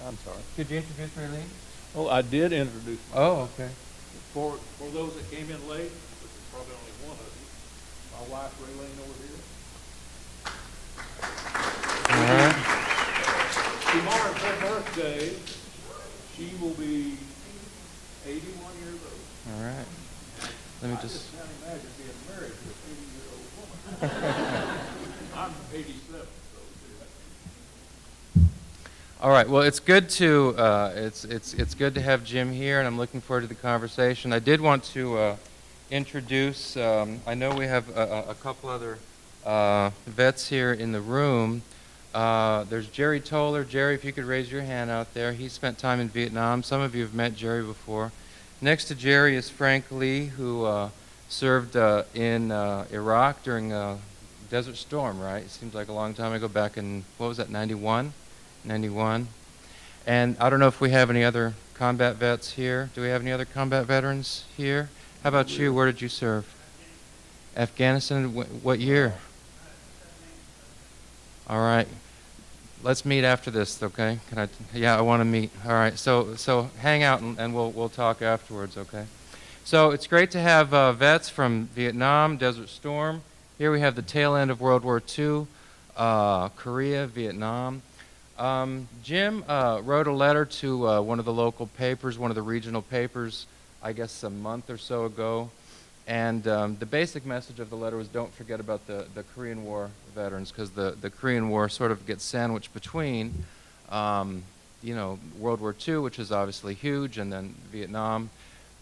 I'm sorry. Could you introduce Raylene? Oh, I did introduce Oh, myself. okay. For those that came in late, which is probably only one of you, my wife Raylene over here. All right. Tomorrow's her birthday. She will be 81 years old. All right. Let me I just. can't imagine being married to an 80-year-old woman. I'm 87, so All right. Well, it's good to it's good to have Jim here, and I'm looking forward to the conversation. I did want to introduce. I know we have a couple other vets here in the room. There's Jerry Toller. Jerry, if you could raise your hand out there. He spent time in Vietnam. Some of you have met Jerry before. Next to Jerry is Frank Lee, who served in Iraq during Desert Storm, right? It seems like a long time ago, back in, what was that, 91? 91. And I don't know if we have any other combat vets here. Do we have any other combat veterans here? How about you? Where did you serve? Afghanistan. What year? All right. Let's meet after this, okay? Can I? Yeah, I want to meet. All right. So hang out and we'll talk afterwards, okay? So it's great to have vets from Vietnam, Desert Storm. Here we have the tail end of World War II, Korea, Vietnam. Jim wrote a letter to one of the local papers, one of the regional papers, I guess a month or so ago. And the basic message of the letter was don't forget about the Korean War veterans, because the Korean War sort of gets sandwiched between, World War II, which is obviously huge, and then Vietnam,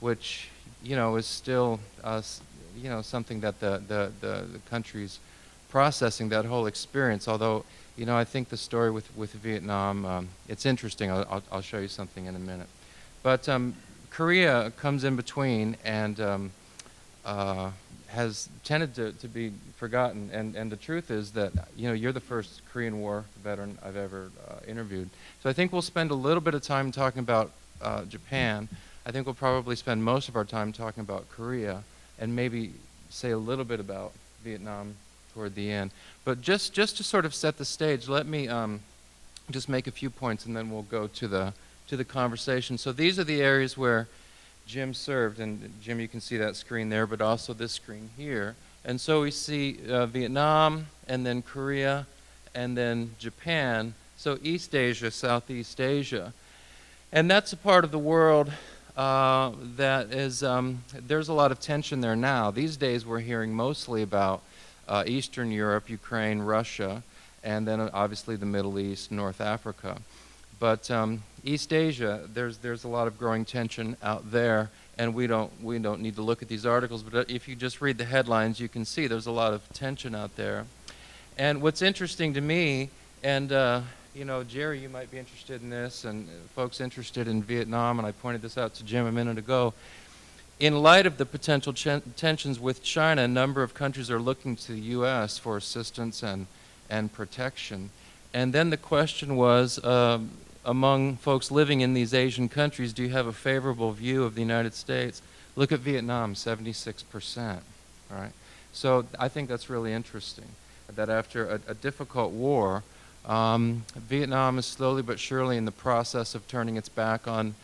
which, is still, something that the country's processing that whole experience. Although, I think the story with Vietnam, it's interesting. I'll show you something in a minute. But Korea comes in between and has tended to be forgotten. And the truth is that, you're the first Korean War veteran I've ever interviewed. So I think we'll spend a little bit of time talking about Japan. I think we'll probably spend most of our time talking about Korea and maybe say a little bit about Vietnam toward the end. But just to sort of set the stage, let me just make a few points and then we'll go to the conversation. So these are the areas where Jim served, and Jim, you can see that screen there, but also this screen here. And so we see Vietnam, and then Korea, and then Japan. So East Asia, Southeast Asia. And that's a part of the world that is, there's a lot of tension there now. These days we're hearing mostly about Eastern Europe, Ukraine, Russia, and then obviously the Middle East, North Africa. But East Asia, there's a lot of growing tension out there, and we don't need to look at these articles, but if you just read the headlines, you can see there's a lot of tension out there. And what's interesting to me, and Jerry, you might be interested in this, and folks interested in Vietnam, and I pointed this out to Jim a minute ago. In light of the potential tensions with China, a number of countries are looking to the U.S. for assistance and protection. And then the question was, among folks living in these Asian countries, do you have a favorable view of the United States? Look at Vietnam, 76%. All right. So I think that's really interesting, that after a difficult war, Vietnam is slowly but surely in the process of turning its back on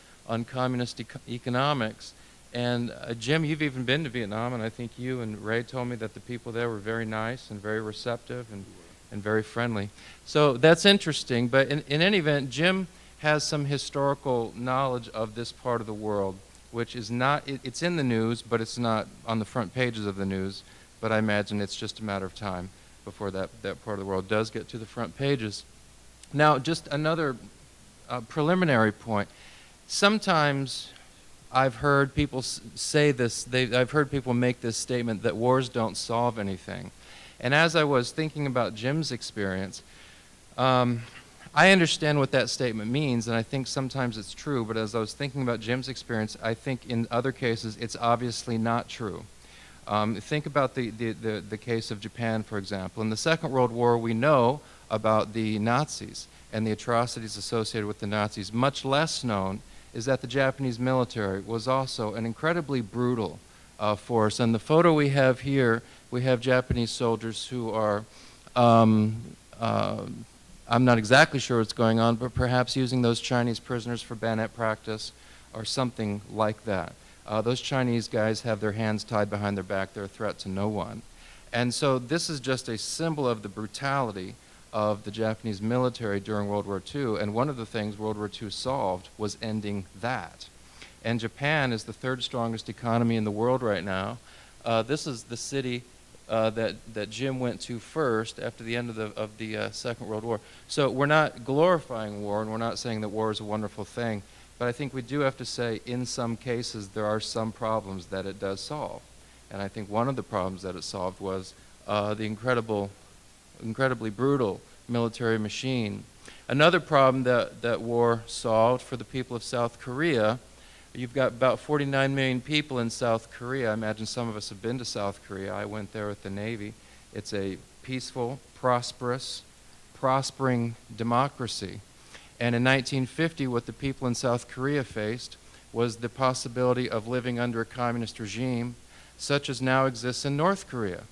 communist economics. And Jim, you've even been to Vietnam, and I think you and Ray told me that the people there were very nice and very receptive and very friendly. So that's interesting. But in any event, Jim has some historical knowledge of this part of the world, which is not, it's in the news, but it's not on the front pages of the news. But I imagine it's just a matter of time before that part of the world does get to the front pages. Now, just another preliminary point. Sometimes I've heard people say this, I've heard people make this statement that wars don't solve anything. And as I was thinking about Jim's experience, I understand what that statement means, and I think sometimes it's true, but as I was thinking about Jim's experience, I think in other cases it's obviously not true. Think about the case of Japan, for example. In the Second World War, we know about the Nazis and the atrocities associated with the Nazis. Much less known is that the Japanese military was also an incredibly brutal force. And the photo we have here, we have Japanese soldiers who are I'm not exactly sure what's going on, but perhaps using those Chinese prisoners for bayonet practice or something like that. Those Chinese guys have their hands tied behind their back. They're a threat to no one. And so this is just a symbol of the brutality of the Japanese military during World War II. And one of the things World War II solved was ending that. And Japan is the third strongest economy in the world right now. This is the city that Jim went to first after the end of the Second World War. So we're not glorifying war, and we're not saying that war is a wonderful thing, but I think we do have to say in some cases there are some problems that it does solve. And I think one of the problems that it solved was the incredibly brutal military machine. Another problem that war solved for the people of South Korea, you've got about 49 million people in South Korea. I imagine some of us have been to South Korea. I went there with the Navy. It's a peaceful, prosperous, prospering democracy. And in 1950, what the people in South Korea faced was the possibility of living under a communist regime such as now exists in North Korea.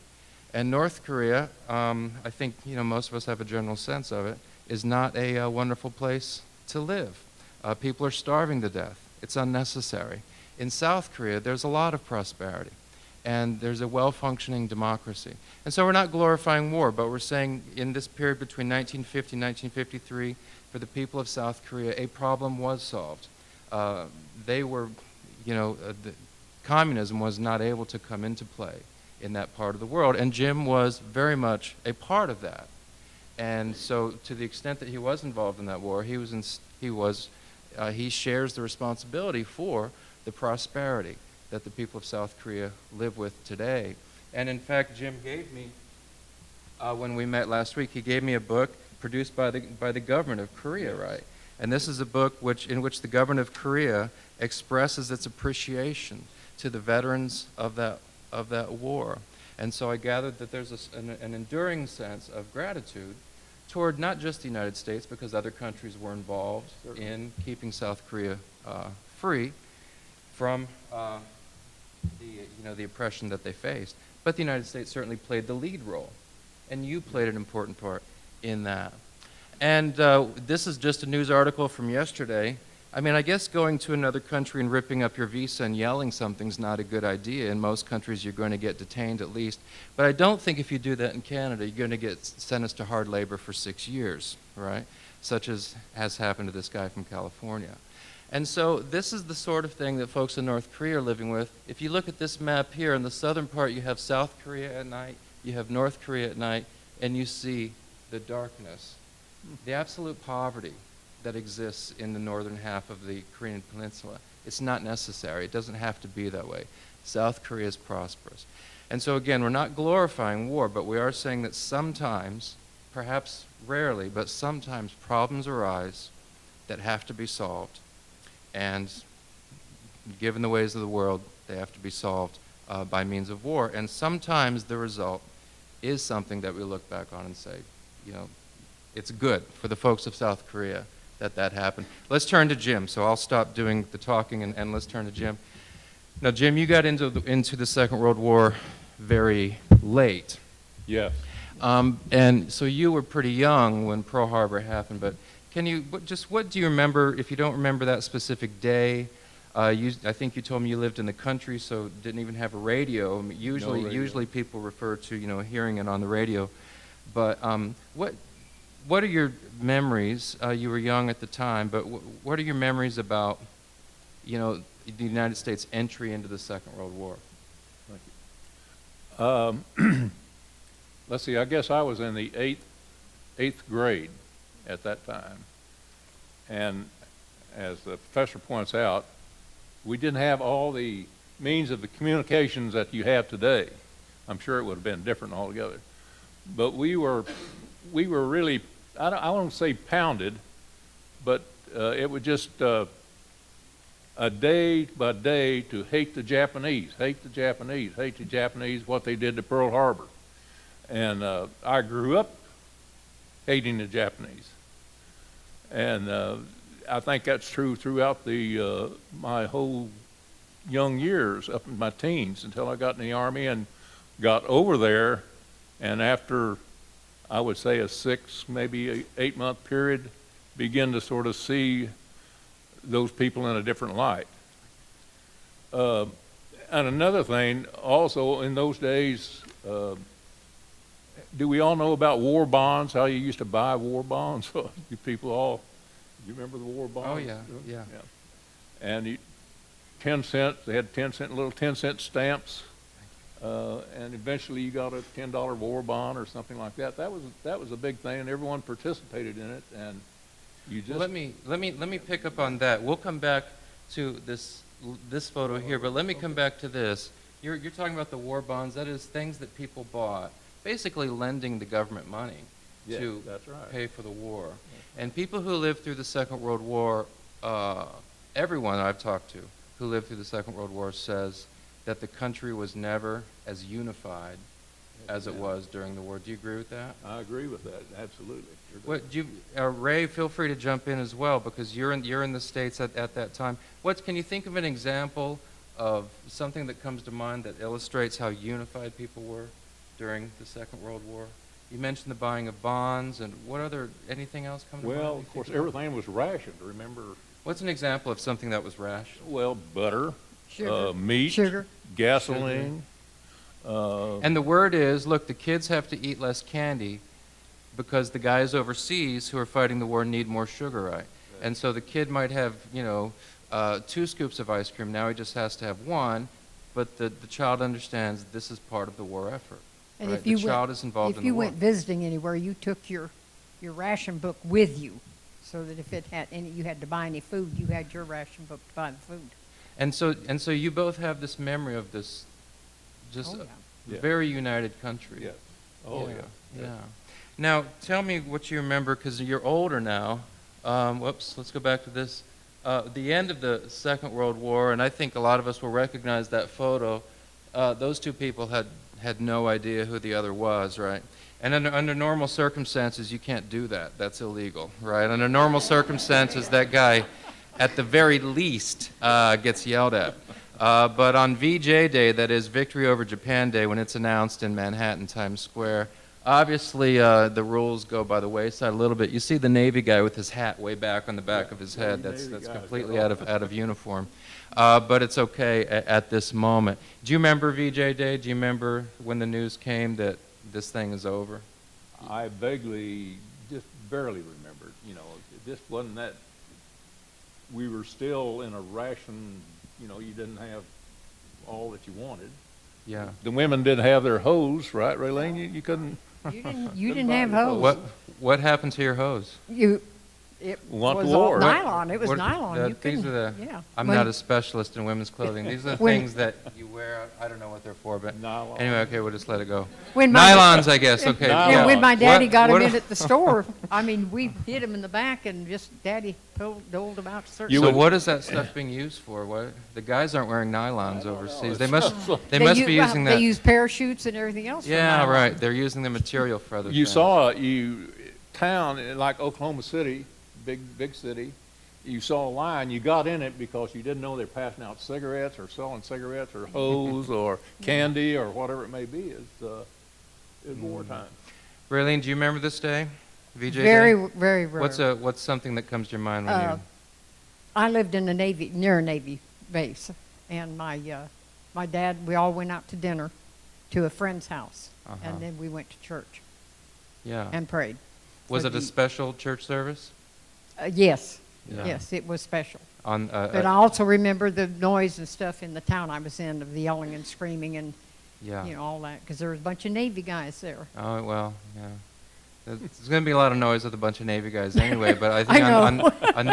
And North Korea, I think most of us have a general sense of it, is not a wonderful place to live. People are starving to death. It's unnecessary. In South Korea, there's a lot of prosperity, and there's a well-functioning democracy. And so we're not glorifying war, but we're saying in this period between 1950 and 1953, for the people of South Korea, a problem was solved. Communism was not able to come into play in that part of the world, and Jim was very much a part of that. And so to the extent that he was involved in that war, he shares the responsibility for the prosperity that the people of South Korea live with today. And in fact, Jim gave me, when we met last week, he gave me a book produced by the government of Korea, yes. Right? And this is a book in which the government of Korea expresses its appreciation to the veterans of that war. And so I gathered that there's an enduring sense of gratitude toward not just the United States, because other countries were involved in keeping South Korea free from the oppression that they faced, but the United States certainly played the lead role, and you played an important part in that. And this is just a news article from yesterday. I mean, I guess going to another country and ripping up your visa and yelling something's not a good idea. In most countries, you're going to get detained at least. But I don't think if you do that in Canada, you're going to get sentenced to hard labor for 6 years, right? Such as has happened to this guy from California. And so this is the sort of thing that folks in North Korea are living with. If you look at this map here, in the southern part, you have South Korea at night, you have North Korea at night, and you see the darkness, the absolute poverty that exists in the northern half of the Korean peninsula. It's not necessary. It doesn't have to be that way. South Korea is prosperous. And so again, we're not glorifying war, but we are saying that sometimes, perhaps rarely, but sometimes problems arise that have to be solved. And given the ways of the world, they have to be solved by means of war. And sometimes the result is something that we look back on and say, it's good for the folks of South Korea that happened. Let's turn to Jim. So I'll stop doing the talking and let's turn to Jim. Now, Jim, you got into the Second World War very late. Yes. And so you were pretty young when Pearl Harbor happened, but what do you remember, if you don't remember that specific day? I think you told me you lived in the country, so didn't even have a radio. I mean, usually people refer to, hearing it on the radio. But what are your memories? You were young at the time, but what are your memories about, the United States entry into the Second World War? Thank you. Let's see, I guess I was in the eighth grade at that time. And as the professor points out, we didn't have all the means of the communications that you have today. I'm sure it would have been different altogether. But we were really, I won't say pounded, but it was just a day by day to hate the Japanese, what they did to Pearl Harbor. And I grew up hating the Japanese. And I think that's true throughout my whole young years, up in my teens, until I got in the Army and got over there. And after I would say a 6, maybe a 8-month period, begin to sort of see those people in a different light. And another thing, also in those days, do we all know about war bonds, how you used to buy war bonds? You people all, you remember the war bonds? Oh, yeah, yeah. And 10 cents, they had 10-cent, little 10-cent stamps, and eventually you got a $10 war bond or something like that. That was a big thing, and everyone participated in it, and you just... Let me pick up on that. We'll come back to this photo here, but let me come back to this. You're talking about the war bonds. That is things that people bought, basically lending the government money to that's right. pay for the war. And people who lived through the Second World War, everyone I've talked to who lived through the Second World War says that the country was never as unified as it was during the war. Do you agree with that? I agree with that, absolutely. What Ray, feel free to jump in as well, because you're in the States at that time. Can you think of an example of something that comes to mind that illustrates how unified people were during the Second World War? You mentioned the buying of bonds, and anything else come to mind? Well, of course, everything was rationed, remember? What's an example of something that was rationed? Well, butter, Sugar. meat, Sugar. gasoline. And the word is, look, the kids have to eat less candy because the guys overseas who are fighting the war need more sugar, right? And so the kid might have, 2 scoops of ice cream. Now he just has to have 1, but the child understands this is part of the war effort. And right? if you the child is involved in if the you war. went visiting anywhere, you took your ration book with you, so that if it had you had to buy any food, you had your ration book to buy the food. And so you both have this memory of this just Oh, yeah. very united country. Yes. Oh, yeah. Yeah. Now, tell me what you remember, because you're older now. Let's go back to this. The end of the Second World War, and I think a lot of us will recognize that photo. Those 2 people had no idea who the other was, right? And under normal circumstances, you can't do that. That's illegal, right? Under normal circumstances, that guy, at the very least, gets yelled at. But on VJ Day, that is Victory Over Japan Day, when it's announced in Manhattan, Times Square, obviously the rules go by the wayside a little bit. You see the Navy guy with his hat way back on the back of his head. That's completely out of uniform. But it's okay at this moment. Do you remember VJ Day? Do you remember when the news came that this thing is over? I vaguely, just barely remembered. This wasn't that. We were still in a ration. You didn't have all that you wanted. Yeah. The women didn't have their hose, right, Raylene? You couldn't. You didn't have buy your hose. What happened to your hose? It Want was war. all nylon. It was What- nylon. These are the. Yeah. I'm not a specialist in women's clothing. These are the When- things that you wear. I don't know what they're for, but Nylon. anyway, okay, we'll just let it go. When my- Nylons, I guess. Okay. Nylon. yeah. And when my daddy What- got what- him in at the store, I mean, we hit him in the back, and just daddy doled him out to search. So what is that stuff being used for? What the guys aren't wearing nylons overseas. They must be using that. They use parachutes and everything else. for Yeah, nylon. right. They're using the material for other You things. saw town like Oklahoma City, big city. You saw a line. You got in it because you didn't know they're passing out cigarettes or selling cigarettes or hose or candy or whatever it may be. It's wartime. Raylene, do you remember this day? VJ Very, Day? very rare. What's something that comes to your mind when you? I lived in near a Navy base, and my dad, we all went out to dinner to a friend's house, Uh-huh. and then we went to church Yeah. and prayed. Was for it a the- special church service? Yes, Yeah. yes, it was special. On. But I also remember the noise and stuff in the town I was in, of the yelling and screaming and, Yeah. all that, because there was a bunch of Navy guys there. Oh, well, yeah. There's going to be a lot of noise with a bunch of Navy guys anyway, but I think I on know. on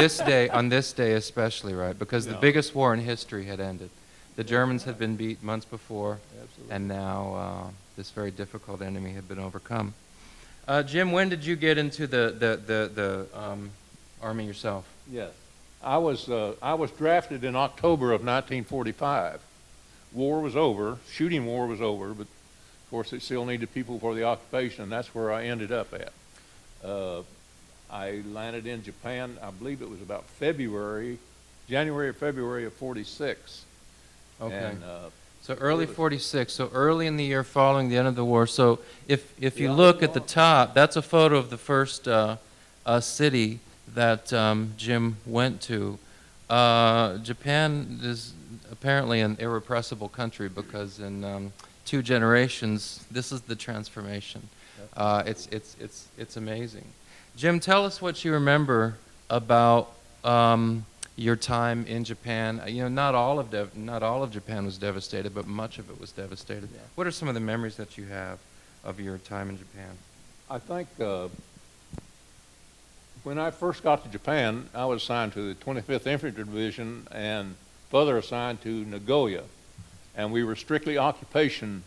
this day especially, right? Because the Yeah. biggest war in history had ended. The Germans had been beat months before, Absolutely. and now this very difficult enemy had been overcome. Jim, when did you get into the Army yourself? Yes. I was drafted in October of 1945. War was over, shooting war was over, but of course it still needed people for the occupation, and that's where I ended up at. I landed in Japan, I believe it was about January or February of 46. Okay. And, So early 46, so early in the year following the end of the war. So if you look at the top, that's a photo of the first city that Jim went to. Japan is apparently an irrepressible country because in 2 generations, this is the transformation. It's amazing. Jim, tell us what you remember about your time in Japan. You know, not all of Japan was devastated, but much of it was devastated. Yeah. What are some of the memories that you have of your time in Japan? I think when I first got to Japan, I was assigned to the 25th Infantry Division and further assigned to Nagoya, and we were strictly occupation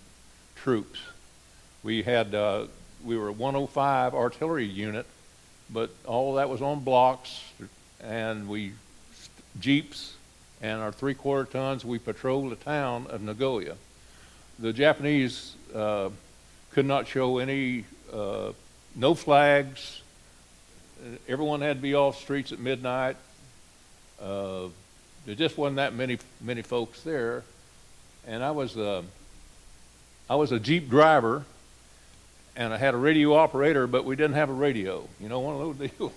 troops. We had we were a 105 artillery unit, but all that was on blocks, and jeeps and our 3/4 tons. We patrolled the town of Nagoya. The Japanese could not show any no flags. Everyone had to be off streets at midnight. There just wasn't that many folks there, and I was a jeep driver, and I had a radio operator, but we didn't have a radio. You know, one of those deals.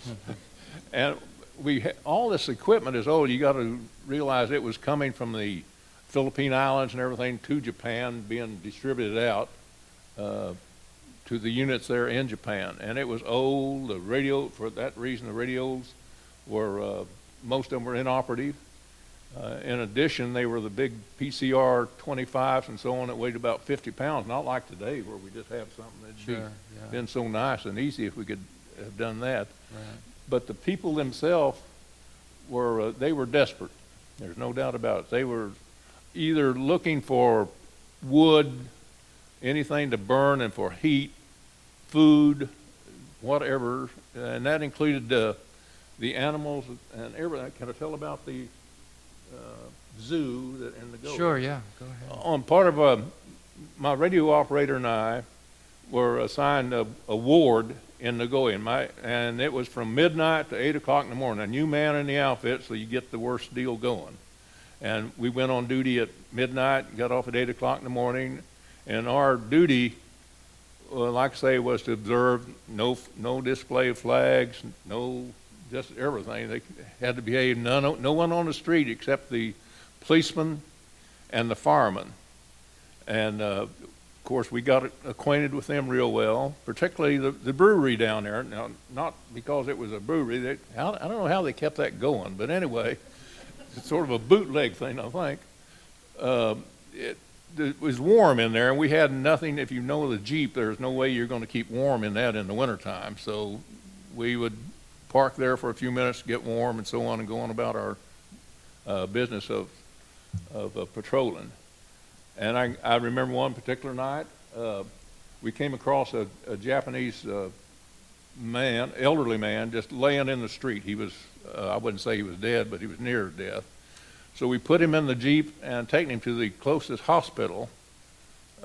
And all this equipment is old. You got to realize it was coming from the Philippine Islands and everything to Japan, being distributed out to the units there in Japan. And it was old. The radio, for that reason, the radios were most of them were inoperative. In addition, they were the big PCR 25s and so on that weighed about 50 pounds, not like today where we just have something that'd been so nice and easy if we could have done that. Right. But the people themselves were desperate. There's no doubt about it. They were either looking for wood, anything to burn and for heat, food, whatever, and that included the animals and everything. Can I tell about the zoo that in the Nagoya? Sure, yeah, go ahead. On part of my radio operator and I were assigned a ward in Nagoya, and it was from midnight to 8 o'clock in the morning. A new man in the outfit, so you get the worst deal going. And we went on duty at midnight, got off at 8 o'clock in the morning, and our duty, like I say, was to observe no display of flags, just everything. They had to behave. No one on the street except the policeman and the fireman. And of course, we got acquainted with them real well, particularly the brewery down there. Now, not because it was a brewery. I don't know how they kept that going, but anyway, it's sort of a bootleg thing, I think. It was warm in there, and we had nothing. If you know the Jeep, there's no way you're going to keep warm in that in the wintertime. So we would park there for a few minutes to get warm and so on, and go on about our business of patrolling. And I remember one particular night, we came across a Japanese man, elderly man, just laying in the street. He was, I wouldn't say he was dead, but he was near death. So we put him in the Jeep and taken him to the closest hospital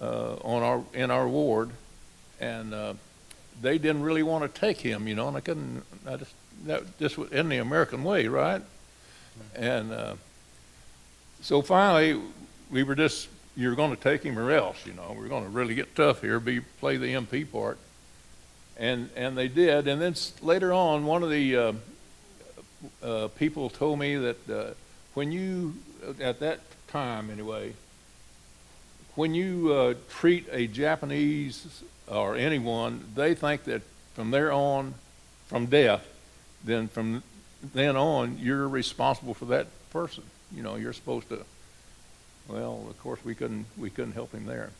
in our ward, and they didn't really want to take him, you know, and that just was in the American way, right? And so finally, we were just, you're going to take him or else, you know, we're going to really get tough here, play the MP part. And they did. And then later on, one of the people told me that when you, at that time anyway, when you treat a Japanese or anyone, they think that from there on, from death, then from then on, you're responsible for that person. You know, you're supposed to. Well, of course, we couldn't help him there.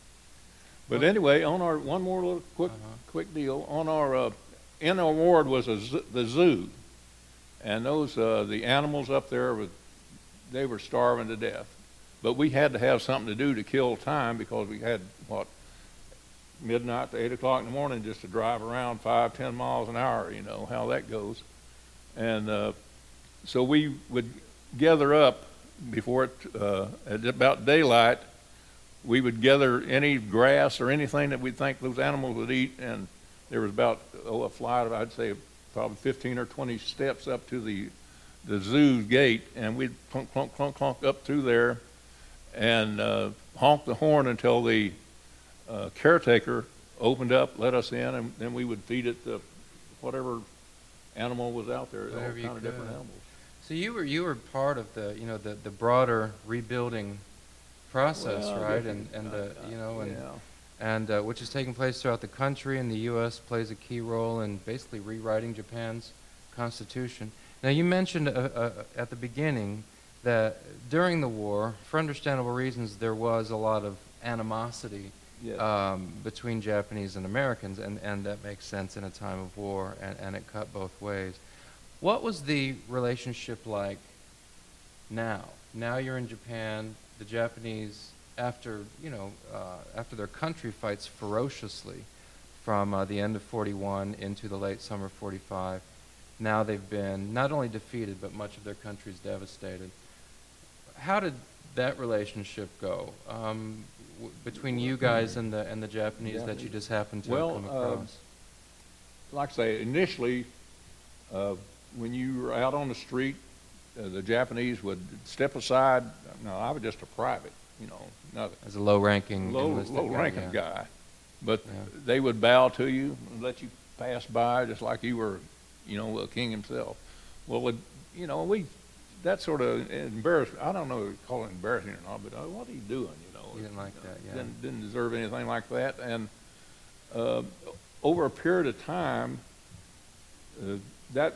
But anyway, on our one more little quick deal. On our in our ward was the zoo, and those the animals up there they were starving to death. But we had to have something to do to kill time because we had midnight to 8 o'clock in the morning just to drive around 5-10 miles an hour. You know how that goes, and so we would gather up. Before at about daylight, we would gather any grass or anything that we'd think those animals would eat, and there was about a flight of, I'd say, probably 15 or 20 steps up to the zoo gate, and we'd clunk, clunk, clunk, clunk up through there, and honked the horn until the caretaker opened up, let us in, and then we would feed it to whatever animal was out there, all Whatever you kind of different could. animals. So you were part of the the broader rebuilding process, Well, right? yeah, And the yeah. and which is taking place throughout the country, and the U.S. plays a key role in basically rewriting Japan's constitution. Now, you mentioned at the beginning that during the war, for understandable reasons, there was a lot of animosity Yes. between Japanese and Americans, and that makes sense in a time of war, and it cut both ways. What was the relationship like now? Now you're in Japan, the Japanese, after their country fights ferociously from the end of 41 into the late summer of 45, now they've been not only defeated, but much of their country's devastated. How did that relationship go between you guys and the Japanese that you just happened to have come across? Like I say, initially, when you were out on the street, the Japanese would step aside. No, I was just a private, nothing. As a low-ranking enlisted guy, Low-ranking yeah. guy. But Yeah. they would bow to you and let you pass by just like you were, a king himself. Well, that sort of embarrassed, I don't know if you call it embarrassing or not, but what are you doing, You didn't like that, yeah. Didn't deserve anything like that. And over a period of time, that,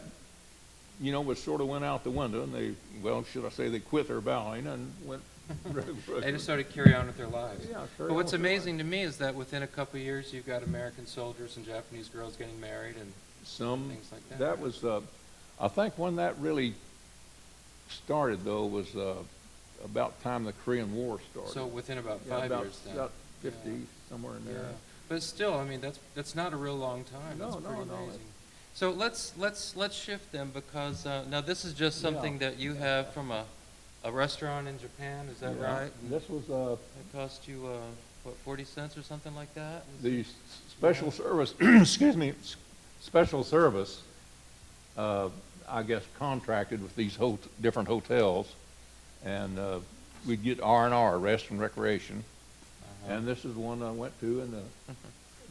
was sort of went out the window, and they quit their bowing and went. They just started to carry on with their lives. Yeah, But what's amazing to me is that within a couple of years, you've got American soldiers and Japanese girls getting married and things like that. That was, I think when that really started, though, was about time the Korean War started. So within about Yeah, 5 years then. About 50, Yeah. somewhere in Yeah. there. But still, I mean, that's not a real long time. No, That's no, pretty no, amazing. So let's shift them, because now this is just something that you have from a restaurant in Japan. Is that Yeah. right? This was It cost you what, 40 cents or something like that? the special service, excuse me, special service, I guess, contracted with these different hotels, and we'd get R&R, rest and recreation. Uh-huh. And this is one I went to, and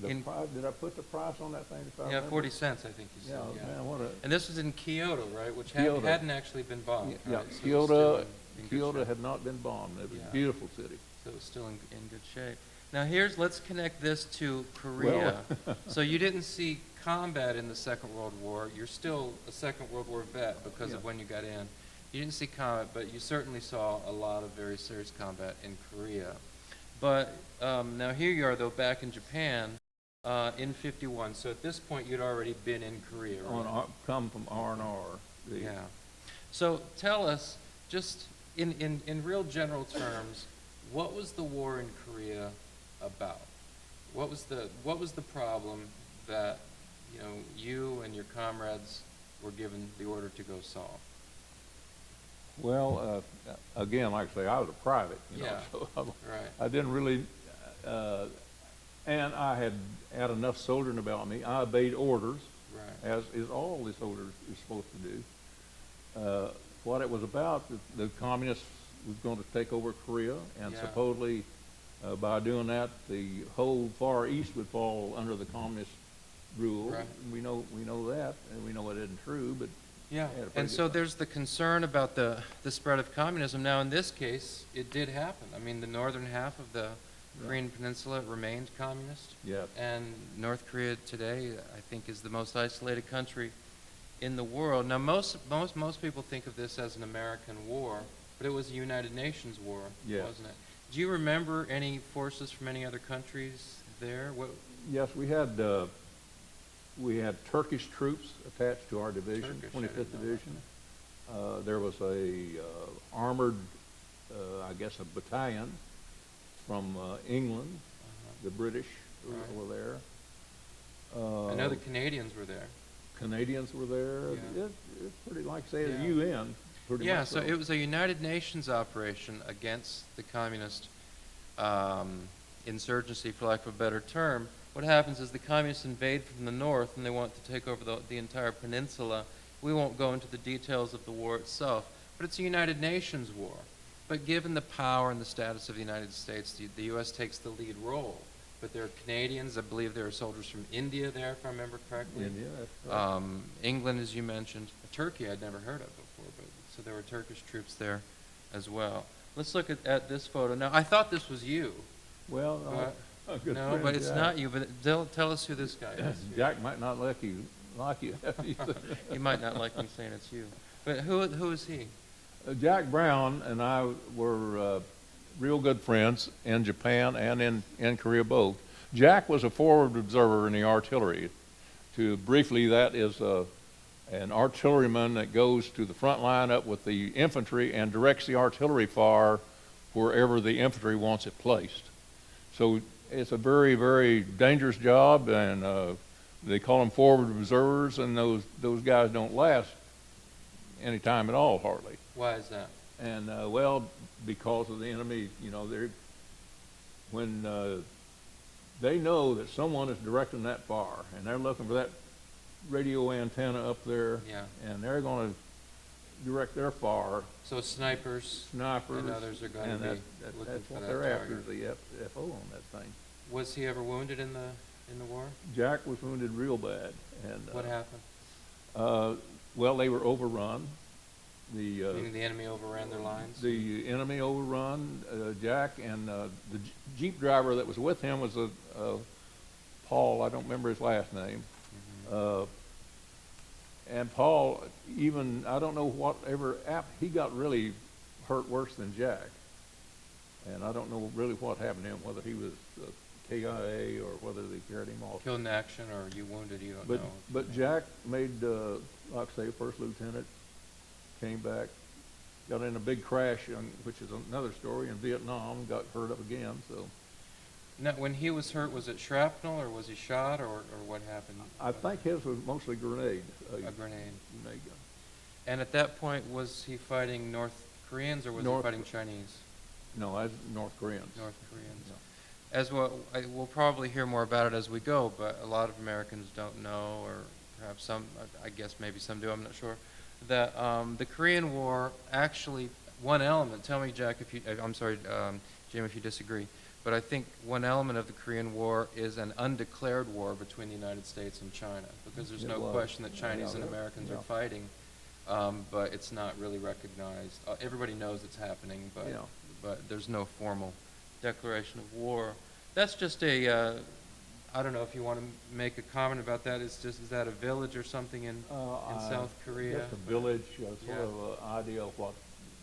In- price, did I put the price on that thing? If I Yeah, remember? 40 cents, I think you said. Yeah, Yeah. man, what a, And this was in Kyoto, right? Which Kyoto. hadn't actually been bombed. yeah, right? So it was Kyoto, still in good Kyoto shape. had not been bombed. It was Yeah. a beautiful city. So it was still in good shape. Now let's connect this to Korea. So you didn't see combat in the Second World War. You're still a Second World War vet because of Yeah. when you got in. You didn't see combat, but you certainly saw a lot of very serious combat in Korea. But now here you are, though, back in Japan in 51. So at this point, you'd already been in Korea, right? Come from R&R. Yeah. So tell us, just in real general terms, what was the war in Korea about? What was the problem that you and your comrades were given the order to go solve? Well, again, like I say, I was a private, Yeah. so Right. I didn't really, and I had enough soldiering about me. I obeyed orders, Right. as is all the soldiers is supposed to do. What it was about, the communists was going to take over Korea, and Yeah. supposedly by doing that, the whole Far East would fall under the communist rule. Right. We know that, and we know it isn't true, but Yeah, had a pretty and good so time. there's the concern about the spread of communism. Now, in this case, it did happen. I mean, the northern half of the Korean Peninsula remained communist, yeah. and North Korea today, I think, is the most isolated country in the world. Now, most people think of this as an American war, but it was a United Nations war, Yes. wasn't it? Do you remember any forces from any other countries there? What? Yes, we had Turkish troops attached to our division, Turkish, I 25th didn't know about Division. There was a armored, I guess, a battalion from England. The British Right. were there. I know the Canadians were there. Canadians were there. Yeah. It's pretty, like I say, the Yeah. UN. Pretty Yeah, much so it was a United Nations operation against the communist insurgency, for lack of a better term. What happens is the communists invade from the north, and they want to take over the entire peninsula. We won't go into the details of the war itself, but it's a United Nations war. But given the power and the status of the United States, the U.S. takes the lead role. But there are Canadians, I believe there are soldiers from India there, if I remember correctly. India, that's right. England, as you mentioned. Turkey I'd never heard of before, but so there were Turkish troops there as well. Let's look at this photo. Now, I thought this was you. Well, a good No, friend, but it's Jack. not you. But tell us who this guy is. Jack might not like you. You might not like me saying it's you. But who is he? Jack Brown and I were real good friends in Japan and in Korea both. Jack was a forward observer in the artillery. Briefly, that is an artilleryman that goes to the front line up with the infantry and directs the artillery fire wherever the infantry wants it placed. So it's a very, very dangerous job, and they call them forward observers, and those guys don't last any time at all, hardly. Why is that? And well, because of the enemy, when they know that someone is directing that fire, and they're looking for that radio antenna up there, Yeah. and they're going to direct their fire. So snipers and others are going to be looking that's for what that they're after, target. the FO on that thing. Was he ever wounded in the war? Jack was wounded real bad, and What happened? well, they were overrun. Meaning the enemy overran their lines? The enemy overrun Jack, and the Jeep driver that was with him was Paul. I don't remember his last name. Mm-hmm. And Paul, even, I don't know whatever, he got really hurt worse than Jack. And I don't know really what happened to him, whether he was KIA or whether they carried him off. Killed in action or you wounded, you don't know. But Jack made, like I say, first lieutenant, came back, got in a big crash, which is another story, in Vietnam, got hurt up again, so. Now, when he was hurt, was it shrapnel or was he shot or what happened? I think his was mostly grenade. A grenade. Grenade gun. And at that point, was he fighting North Koreans or was he fighting Chinese? No, that's North Koreans. North Koreans. Yeah. As well, we'll probably hear more about it as we go, but a lot of Americans don't know, or perhaps some, I guess maybe some do, I'm not sure, that the Korean War actually, one element, tell me, Jack, I'm sorry, Jim, if you disagree, but I think one element of the Korean War is an undeclared war between the United States and China, because there's no question that Chinese and Americans are fighting, but it's not really recognized. Everybody knows it's happening, but there's no formal declaration of war. That's just I don't know if you want to make a comment about that. Is that a village or something in South Korea? Just a village, sort Yeah. of an idea of what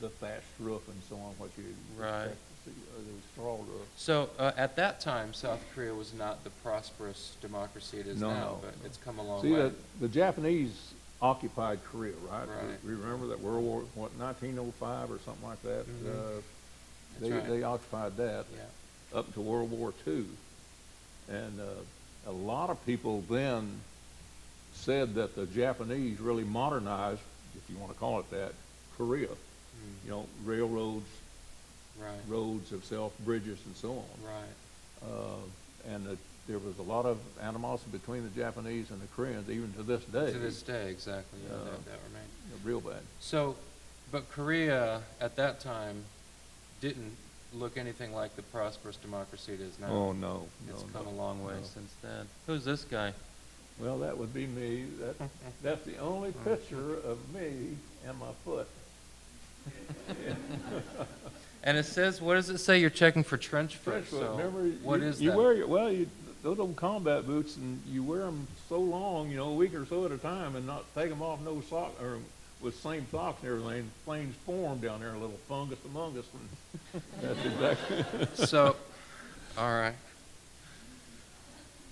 the thatched roof and so on, what you Right. expect to see, or the straw roof. So at that time, South Korea was not the prosperous democracy it is now, but it's come a long See, way. the Japanese occupied Korea, right? Right. We remember that World War, 1905 or something like that? Mhm. That's right. They occupied that Yeah. up to World War II. And a lot of people then said that the Japanese really modernized, if you want to call it that, Korea. Mm. Railroads, Right. roads themselves, bridges and so on. Right. And there was a lot of animosity between the Japanese and the Koreans, even to this day. To this day, exactly. Yeah, that remains. Real bad. So, but Korea at that time didn't look anything like the prosperous democracy it is now. Oh, no. It's no, come no, a long way no. since then. Who's this guy? Well, that would be me. That's the only picture of me and my foot. And it says, what does it say? You're checking for trench foot. Trench foot. So Remember, what you, is you that? wear those old combat boots, and you wear them so long, a week or so at a time, and not take them off no sock or with same socks and everything. Planes form down there, a little fungus among us. And that's exactly. So, all right.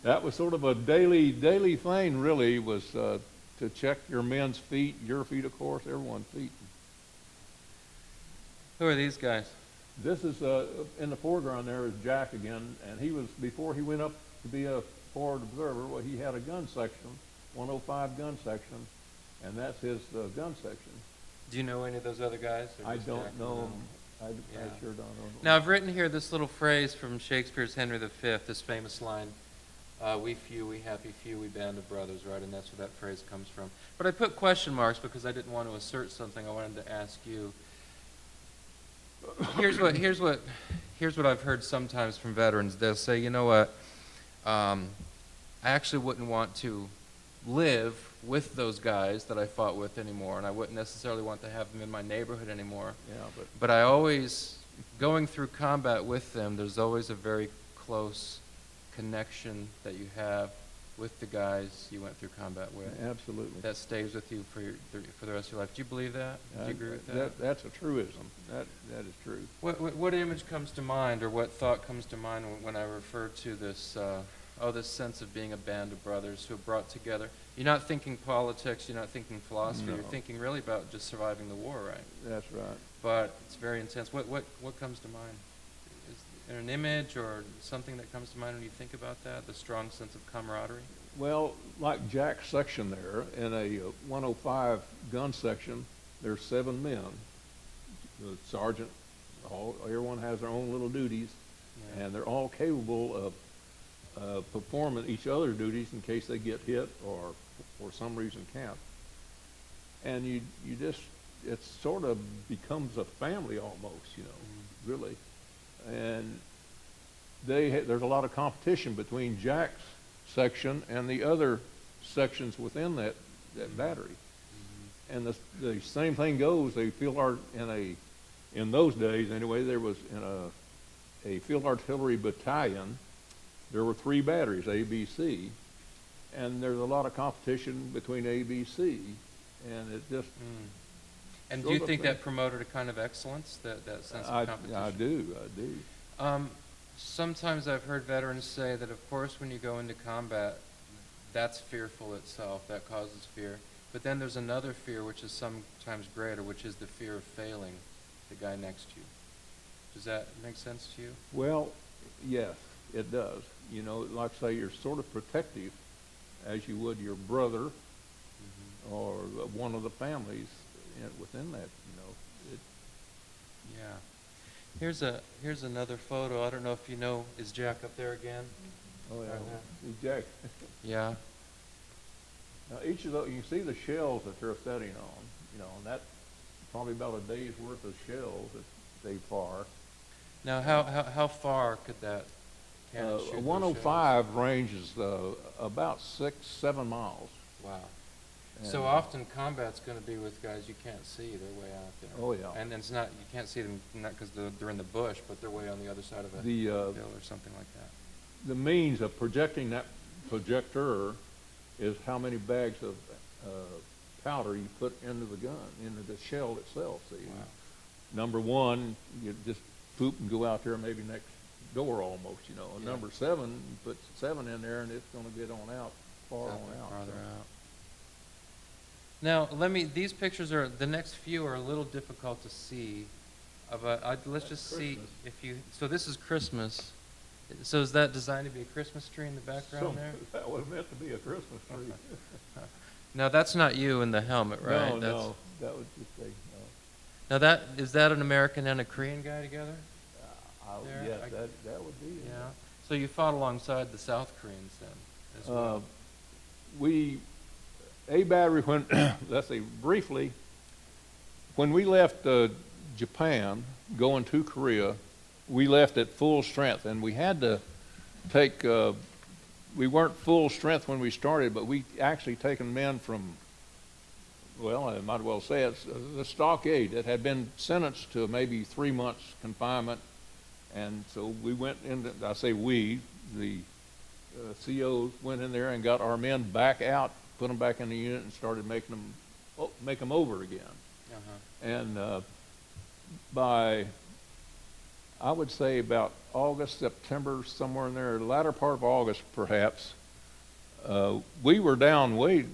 That was sort of a daily thing, really, was to check your men's feet, your feet, of course, everyone's feet. Who are these guys? This is, in the foreground there is Jack again, and he was, before he went up to be a forward observer, well, he had a gun section, 105 gun section, and that's his gun section. Do you know any of those other guys? Or I just don't Jack? know. No. I Yeah. sure don't know. Now, I've written here this little phrase from Shakespeare's Henry V, this famous line, we few, we happy few, we band of brothers, right? And that's where that phrase comes from. But I put question marks because I didn't want to assert something. I wanted to ask you, here's what I've heard sometimes from veterans. They'll say, you know what, I actually wouldn't want to live with those guys that I fought with anymore, and I wouldn't necessarily want to have them in my neighborhood anymore. Yeah, But I always, going through combat with them, there's always a very close connection that you have with the guys you went through combat with. absolutely. That stays with you for the rest of your life. Do you believe that? Do you agree with that? That's a truism. That is true. What image comes to mind, or what thought comes to mind when I refer to this, this sense of being a band of brothers who are brought together? You're not thinking politics, you're not thinking philosophy, No. you're thinking really about just surviving the war, right? That's right. But it's very intense. What comes to mind? Is there an image or something that comes to mind when you think about that, the strong sense of camaraderie? Well, like Jack's section there, in a 105 gun section, there's 7 men. The sergeant, everyone has their own little duties, Yeah. and they're all capable of performing each other's duties in case they get hit or for some reason can't. And you just, it sort of becomes a family almost, really. And there's a lot of competition between Jack's section and the other sections within that battery. And the same thing goes, in those days anyway, there was in a field artillery battalion, there were 3 batteries, A, B, C, and there's a lot of competition between A, B, C, and it just... And do you think that promoted a kind of excellence, that sense of competition? I do. Sometimes I've heard veterans say that, of course, when you go into combat, that's fearful itself, that causes fear. But then there's another fear, which is sometimes greater, which is the fear of failing the guy next to you. Does that make sense to you? Well, yes, it does. Like I say, you're sort of protective, as you would your brother or one of the families within that, Yeah. Here's another photo. I don't know if you know, is Jack up there again? Oh, yeah. Right now? Jack. Yeah. Now, each of those, you can see the shells that they're setting on, and that's probably about a day's worth of shells that they fire. Now, how far could that cannon shoot? 105 ranges about 6-7 miles. Wow. And So often combat's going to be with guys you can't see. They're way out there. Oh, yeah. And it's not, you can't see them not because they're in the bush, but they're way on the other side of a The hill or something like that. the means of projecting that projector is how many bags of powder you put into the gun, into the shell itself. See, Wow. number 1, you just poop and go out there maybe next door almost. And Yeah. number 7, you put 7 in there and it's going to get on out far on out. Farther so. out. Now, these pictures the next few are a little difficult to see. Let's just see Christmas. so this is Christmas. So is that designed to be a Christmas tree in the background there? That was meant to be a Christmas tree. Now, that's not you in the helmet, right? No, that was just a, Now, is that an American and a Korean guy together? There, yes, that would be it. Yeah. So you fought alongside the South Koreans then, as well. A battery, let's say briefly, when we left Japan going to Korea, we left at full strength, and we had to take, we weren't full strength when we started, but we actually taken men from, well, I might as well say it's the stockade that had been sentenced to maybe 3 months confinement. And so we went into, I say we, the COs went in there and got our men back out, put them back in the unit and started make them over again. Uh-huh. And by, I would say about August, September, somewhere in there, the latter part of August perhaps, we were down we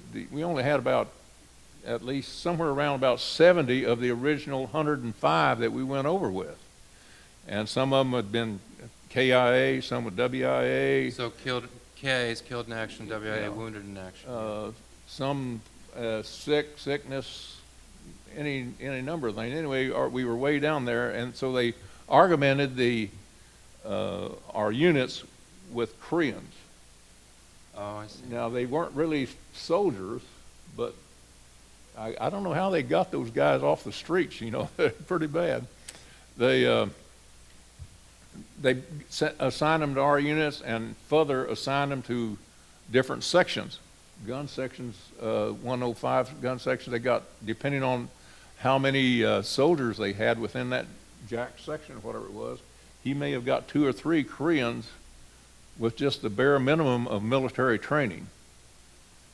only had about at least somewhere around about 70 of the original 105 that we went over with. And some of them had been KIA, some with WIA. So KIA is killed in action, WIA Yeah. wounded in action. Some sickness, any number of things. Anyway, we were way down there, and so they augmented our units with Koreans. Oh, I see. Now, they weren't really soldiers, but I don't know how they got those guys off the streets, pretty bad. They assigned them to our units and further assigned them to different sections. Gun sections, 105 gun sections they got, depending on how many soldiers they had within that jack section, or whatever it was. He may have got 2 or 3 Koreans with just the bare minimum of military training.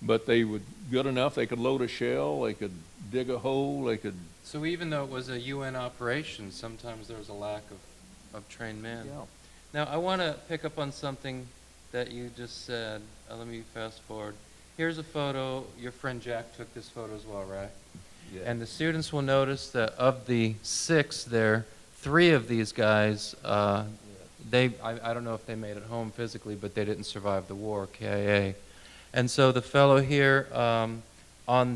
But they were good enough, they could load a shell, they could dig a hole, they could... So even though it was a UN operation, sometimes there was a lack of trained men. Yeah. Now, I want to pick up on something that you just said. Let me fast forward. Here's a photo. Your friend Jack took this photo as well, right? Yeah. And the students will notice that of the 6 there, 3 of these guys, I don't know if they made it home physically, but they didn't survive the war, KIA. And so the fellow here on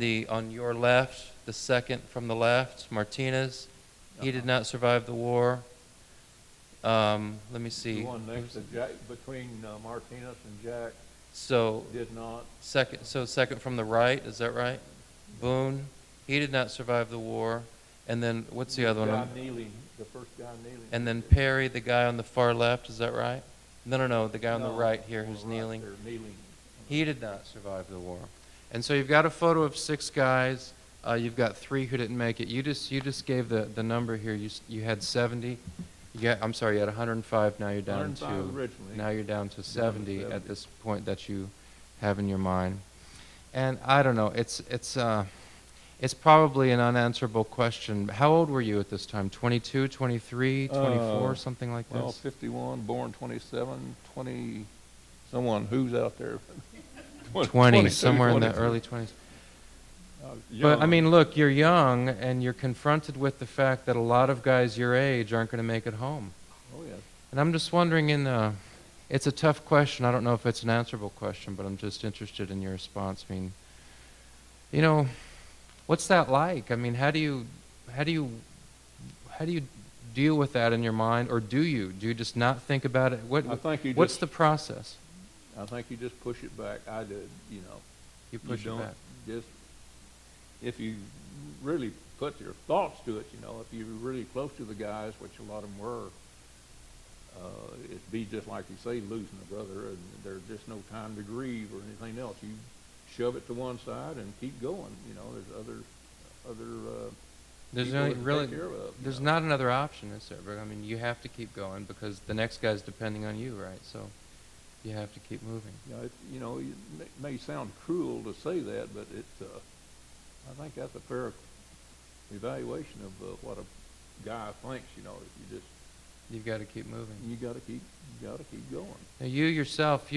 your left, the second from the left, Martinez, he did not survive the war. Let me see. The one next to Jack, between Martinez and Jack, So did not. second from the right, is that right? Boone, he did not survive the war. And then what's the other one? Kneeling, the first guy kneeling. And then Perry, the guy on the far left, is that right? No, the guy on the right here who's kneeling. Kneeling. He did not survive the war. And so you've got a photo of 6 guys. You've got 3 who didn't make it. You just gave the number here. You had 70. I'm sorry, you had 105. Now you're down to 105 originally. Now you're down to 70 at this point that you have in your mind. And I don't know. It's probably an unanswerable question. How old were you at this time? 22, 23, 24, something like Well, this? 51, born 27, 20. Someone who's out there. 20, somewhere in the 23. early 20s. Young. But I mean, look, you're young, and you're confronted with the fact that a lot of guys your age aren't going to make it home. Oh yeah. And I'm just wondering, it's a tough question. I don't know if it's an answerable question, but I'm just interested in your response. I mean, what's that like? I mean, how do you deal with that in your mind, or do you just not think about it? I think What's the process? I think you just push it back. I did, You push it back. Just, if you really put your thoughts to it, if you're really close to the guys, which a lot of them were, it'd be just like you say, losing a brother, and there's just no time to grieve or anything else. You shove it to one side and keep going. There's other There's people only to take really, care of, there's not another option, is there? But I mean, you have to keep going because the next guy's depending on you, right? So you have to keep moving. It may sound cruel to say that, but I think that's a fair evaluation of what a guy thinks. You've got to keep moving. You got to keep going. Now you yourself,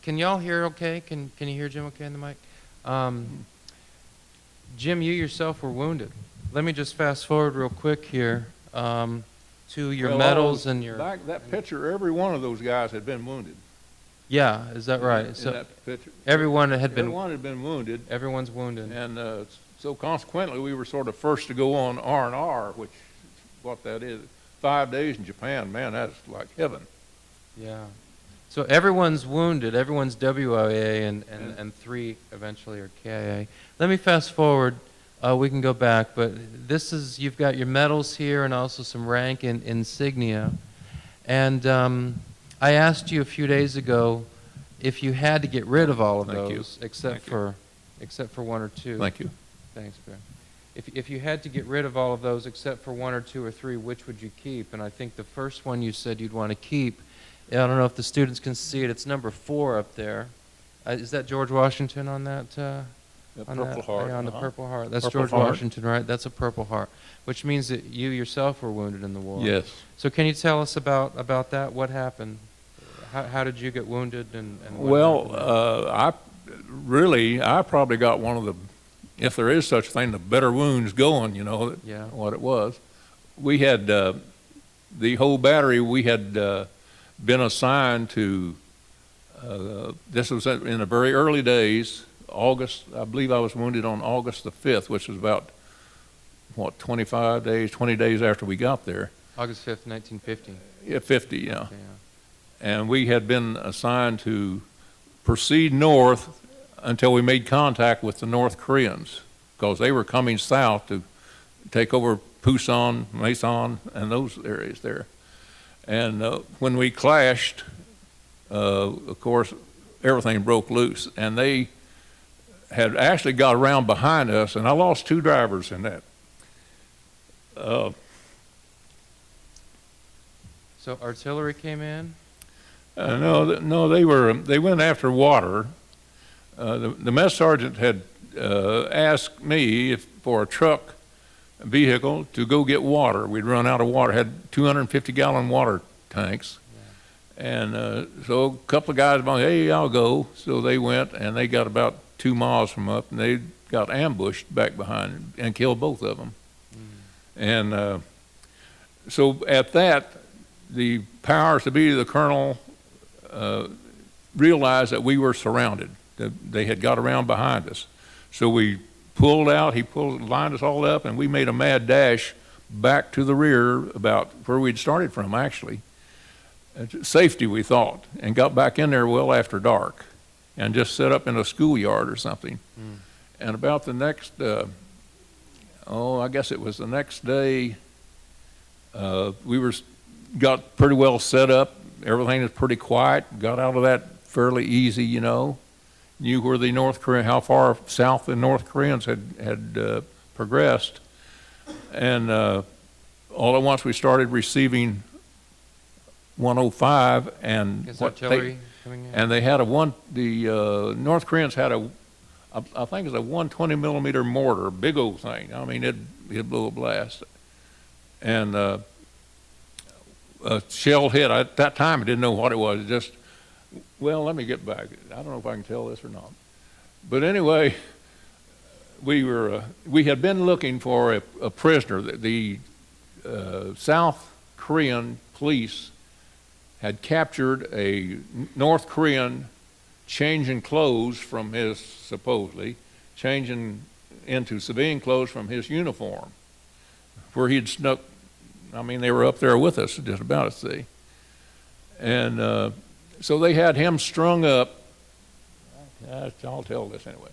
can y'all hear okay? Can you hear Jim okay in the mic? Jim, you yourself were wounded. Let me just fast forward real quick here to your medals and your... Back that picture, every one of those guys had been wounded. Yeah, is that right? In So that picture. everyone had Everyone had been wounded. Everyone's wounded. And so consequently, we were sort of first to go on R&R, which is what that is. 5 days in Japan, man, that's like heaven. Yeah. So everyone's wounded. Everyone's WIA and 3 eventually are KIA. Let me fast forward. We can go back, but you've got your medals here and also some rank insignia. And I asked you a few days ago if you had to get rid of all of Thank you. those, except for 1 or 2. Thank you. Thanks, Ben. If you had to get rid of all of those except for 1 or 2 or 3, which would you keep? And I think the first one you said you'd want to keep, I don't know if the students can see it, it's number 4 up there. Is that George Washington on that? The Purple Heart. Yeah, on the uh-huh. Purple Heart. That's Purple George Heart. Washington, right? That's a Purple Heart, which means that you yourself were wounded in the war. Yes. So can you tell us about that? What happened? How did you get wounded? And what Well, happened? I probably got one of the, if there is such a thing, the better wounds going, Yeah. what it was. We had, the whole battery, we had been assigned to, this was in the very early days, I believe I was wounded on August the 5th, which was about, 20 days after we got there. August 5th, 1950. Yeah, 50, yeah. Yeah. And we had been assigned to proceed north until we made contact with the North Koreans, because they were coming south to take over Pusan, Mason, and those areas there. And when we clashed, of course, everything broke loose, and they had actually got around behind us, and I lost 2 drivers in that. So artillery came in? No, they went after water. The mess sergeant had asked me for a truck vehicle to go get water. We'd run out of water, had 250-gallon water tanks. And so a couple of guys went, hey, I'll go. So they went, and they got about 2 miles from up, and they got ambushed back behind and killed both of them. And so at that, the powers to be, the colonel, realized that we were surrounded, that they had got around behind us. So we pulled out, lined us all up, and we made a mad dash back to the rear about where we'd started from, actually. Safety, we thought, and got back in there well after dark and just set up in a schoolyard or something. And about the next, I guess it was the next day, we got pretty well set up. Everything was pretty quiet. Got out of that fairly easy, you know. Knew where the North Korean, how far south the North Koreans had progressed. And all at once we started receiving 105 and Is artillery coming in? and they had the North Koreans had I think it's a 120 millimeter mortar, big old thing. I mean, it blew a blast. And a shell hit. At that time, I didn't know what it was. It just, well, let me get back. I don't know if I can tell this or not. But anyway, we had been looking for a prisoner. The South Korean police had captured a North Korean changing clothes from his, supposedly, changing into civilian clothes from his uniform, where he'd snuck. I mean, they were up there with us, just about, see. And so they had him strung up. I'll tell this anyway.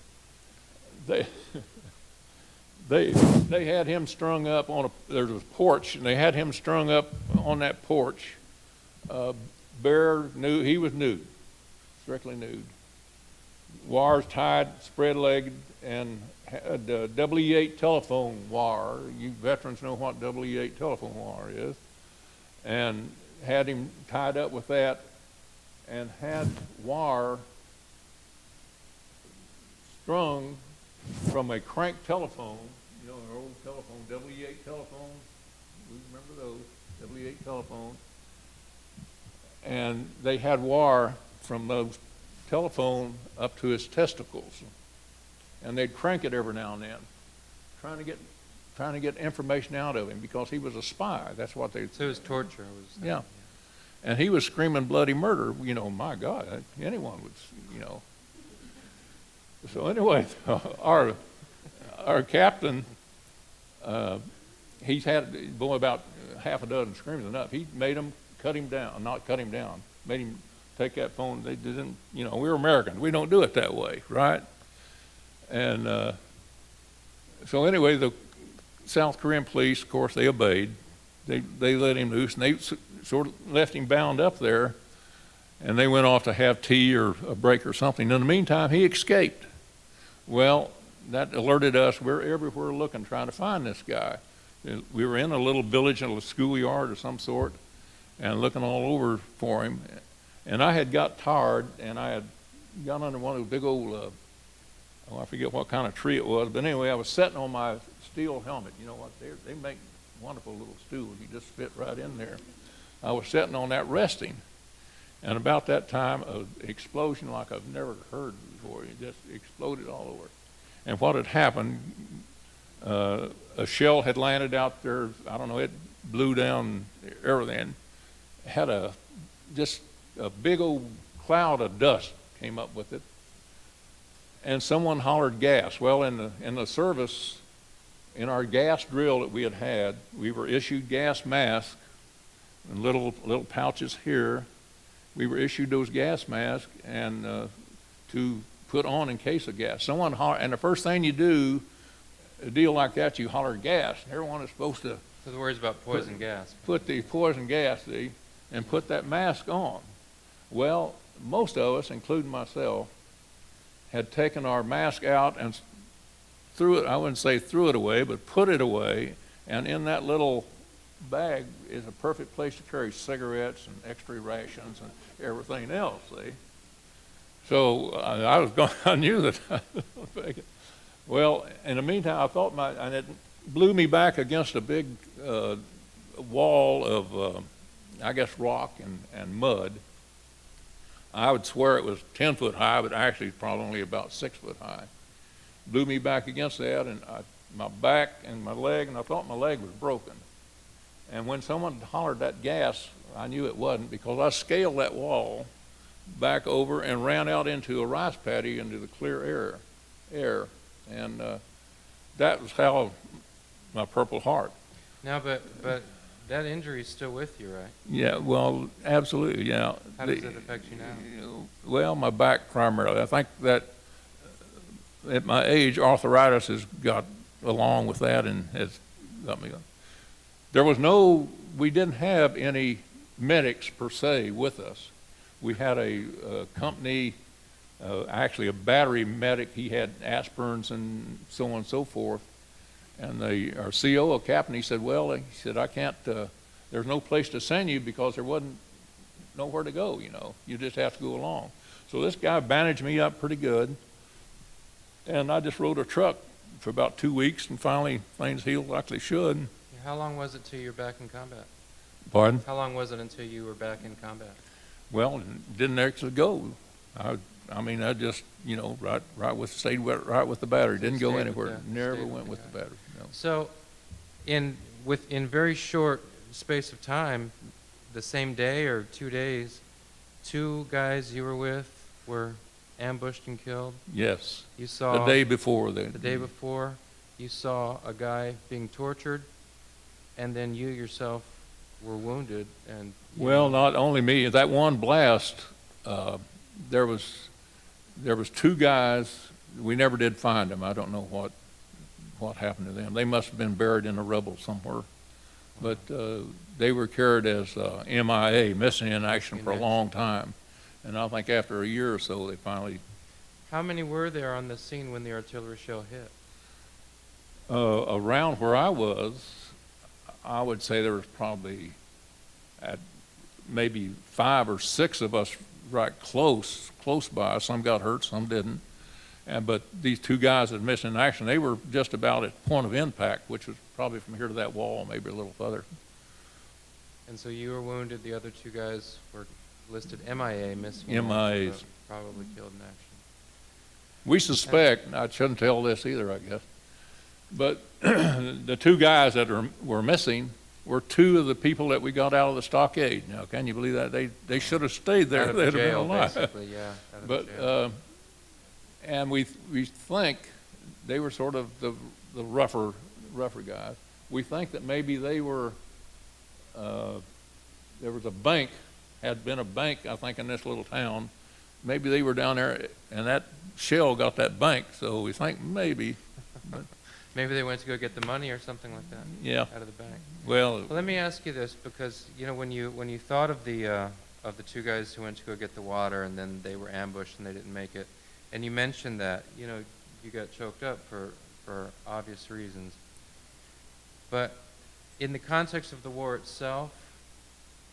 They had him strung up on there was a porch, and they had him strung up on that porch, bare, nude. He was nude, strictly nude. Wires tied, spread-legged, and had a WE8 telephone wire. You veterans know what WE8 telephone wire is. And had him tied up with that, and had wire strung from a crank telephone, you know, an old telephone, WE8 telephone. We remember those, WE8 telephones. And they had wire from those telephone up to his testicles. And they'd crank it every now and then, trying to get information out of him, because he was a spy. That's what they. So it was torture. Yeah. And he was screaming bloody murder. You know, my God, anyone would, you know. So anyway, our captain, he's had about half a dozen screaming enough. He made him cut him down, not cut him down, made him take that phone. They didn't, you know, we're Americans. We don't do it that way, right? And so anyway, the South Korean police, of course, they obeyed. They let him loose, and they sort of left him bound up there, and they went off to have tea or a break or something. In the meantime, he escaped. Well, that alerted us. We're everywhere looking, trying to find this guy. We were in a little village, in a schoolyard of some sort, and looking all over for him. And I had got tired, and I had got under one of those big old, I forget what kind of tree it was, but anyway, I was sitting on my steel helmet. You know what, they make wonderful little stools. You just fit right in there. I was sitting on that resting, and about that time, an explosion like I've never heard before. It just exploded all over. And what had happened, a shell had landed out there. I don't know, it blew down everything. Had just a big old cloud of dust came up with it. And someone hollered gas. Well, in the service, in our gas drill that we had, we were issued gas masks and little pouches here. We were issued those gas masks and to put on in case of gas. Someone hollered, and the first thing you do a deal like that, you holler gas. Everyone is supposed to So the worries about poison gas. put the poison gas, see, and put that mask on. Well, most of us, including myself, had taken our mask out and threw it, I wouldn't say threw it away, but put it away, and in that little bag is a perfect place to carry cigarettes and extra rations and everything else, see. So I was going, I knew that. Well, in the meantime, I thought and it blew me back against a big wall of, I guess, rock and mud. I would swear it was 10 foot high, but actually probably only about 6 foot high. Blew me back against that, and my back and my leg, and I thought my leg was broken. And when someone hollered that gas, I knew it wasn't, because I scaled that wall back over and ran out into a rice paddy into the clear air. And that was how my Purple Heart. Now, but that injury is still with you, right? Yeah, well, absolutely, yeah. How does it affect you now? Well, my back primarily. I think that at my age, arthritis has got along with that and has got me going. We didn't have any medics per se with us. We had a company, actually a battery medic. He had aspirins and so on and so forth. And our CO, a captain, he said, I can't, there's no place to send you because there wasn't nowhere to go, you know. You just have to go along. So this guy bandaged me up pretty good. And I just rode a truck for about 2 weeks, and finally things healed like they should. How long was it till you were back in combat? Pardon? How long was it until you were back in combat? Well, didn't actually go. I just, you know, stayed right with the battery. Didn't go anywhere. Never went with the battery. No. So, in very short space of time, the same day or 2 days, 2 guys you were with were ambushed and killed. Yes. You saw the day before. The day before, you saw a guy being tortured, and then you yourself were wounded. And well, not only me. That one blast, there was 2 guys. We never did find them. I don't know what happened to them. They must have been buried in the rubble somewhere. But they were carried as MIA, missing in action, for a long time. And I think after a year or so, they finally. How many were there on the scene when the artillery shell hit? Around where I was, I would say there was probably maybe 5 or 6 of us right close by. Some got hurt, some didn't. But these 2 guys that missed in action, they were just about at point of impact, which was probably from here to that wall, maybe a little further. And so you were wounded. The other 2 guys were listed MIA, missing. MIAs. Probably killed in action. We suspect, I shouldn't tell this either, I guess, but the 2 guys that were missing were 2 of the people that we got out of the stockade. Now, can you believe that? They should have stayed there. Out of They'd the have been jail, alive. basically, yeah. Out of But the jail. and we think they were sort of the rougher guys. We think that maybe they were. There was a bank, had been a bank, I think, in this little town. Maybe they were down there, and that shell got that bank. So we think maybe. Maybe they went to go get the money or something like that. Yeah. Out of the bank. Well, Let me ask you this, because you know when you thought of the 2 guys who went to go get the water and then they were ambushed and they didn't make it, and you mentioned that you got choked up for obvious reasons, but in the context of the war itself,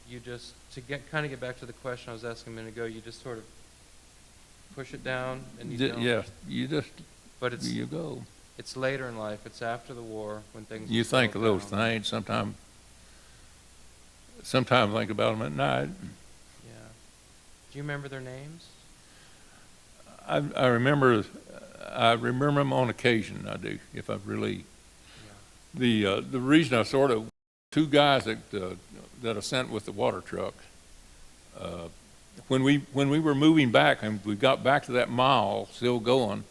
you just kind of get back to the question I was asking a minute ago, you just sort of push it down and you don't. yeah, you just. But you go. It's later in life. It's after the war when things. You think of those down. things sometimes think about them at night. Yeah. Do you remember their names? I remember them on occasion. I do, if I really. Yeah. The reason I sort of 2 guys that I sent with the water truck. When we were moving back and we got back to that mile, still going,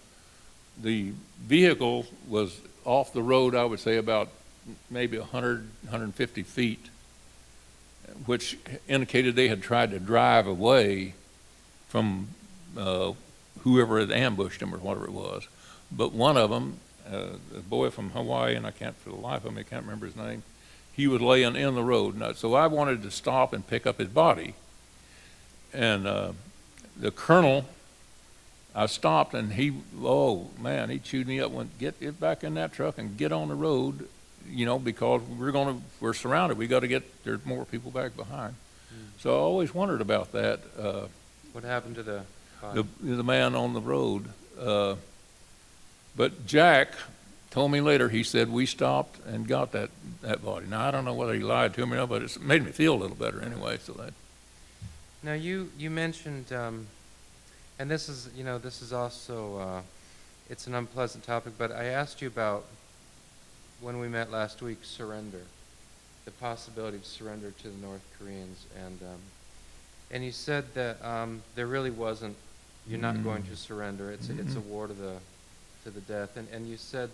the vehicle was off the road. I would say about maybe 150 feet, which indicated they had tried to drive away from whoever had ambushed them or whatever it was. But one of them, a boy from Hawaii, and I can't, for the life of me, I can't remember his name. He was laying in the road. Now, so I wanted to stop and pick up his body. And the colonel, I stopped, and he, oh man, he chewed me up. Went, get back in that truck and get on the road, you know, because we're surrounded. We got to get, there's more people back behind. So I always wondered about that. What happened to the body? The man on the road. But Jack told me later, he said, we stopped and got that body. Now, I don't know whether he lied to me or not, but it made me feel a little better anyway. So that. Now, you mentioned, and this is, you know, this is also, it's an unpleasant topic, but I asked you about, when we met last week, surrender, the possibility of surrender to the North Koreans, and you said that there really wasn't, you're not going to surrender. It's a war to the death, and you said,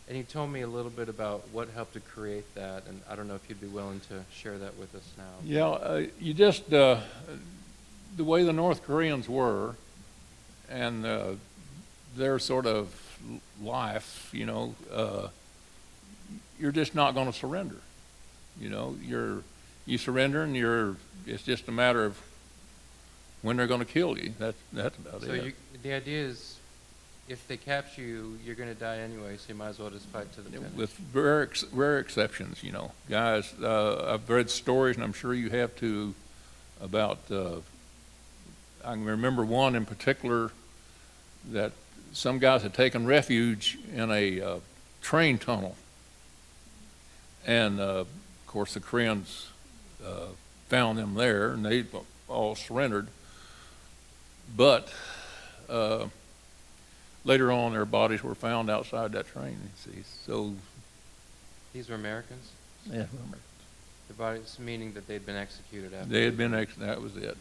and you told me a little bit about what helped to create that, and I don't know if you'd be willing to share that with us now. Yeah, you just, the way the North Koreans were, and their sort of life, you know, you're just not going to surrender. You know, you surrender, and it's just a matter of when they're going to kill you. That's about it. So the idea is, if they capture you, you're going to die anyway, so you might as well just fight to the finish. With rare exceptions, you know. Guys, I've read stories, and I'm sure you have too, about, I can remember one in particular, that some guys had taken refuge in a train tunnel. And, of course, the Koreans found them there, and they all surrendered. But later on, their bodies were found outside that train, you see. So These were Americans? yeah, The bodies, meaning that they'd been executed after? they had been that was it.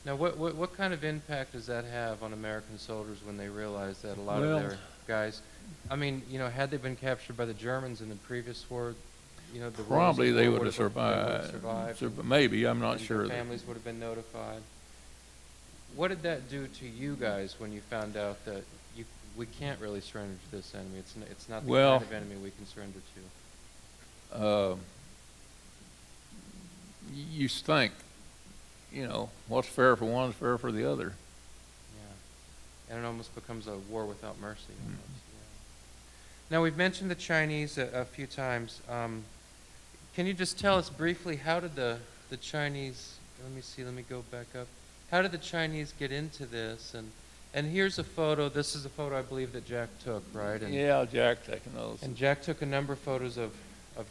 Now, what kind of impact does that have on American soldiers when they realize that a lot Well, of their guys, I mean, you know, had they been captured by the Germans in the previous war, you know, the Probably rules of they war would have survived. Maybe, I'm not and sure. their families would have been notified. What did that do to you guys when you found out that we can't really surrender to this enemy? It's not the Well, kind of enemy we can surrender to. You think, you know, what's fair for one is fair for the other. Yeah, and it almost becomes a war without mercy. Almost. Yeah. Now, we've mentioned the Chinese a few times. Can you just tell us briefly, how did the Chinese, let me go back up. How did the Chinese get into this? And here's a photo. This is a photo, I believe, that Jack took, right? And, Yeah, Jack taking those. And Jack took a number of photos of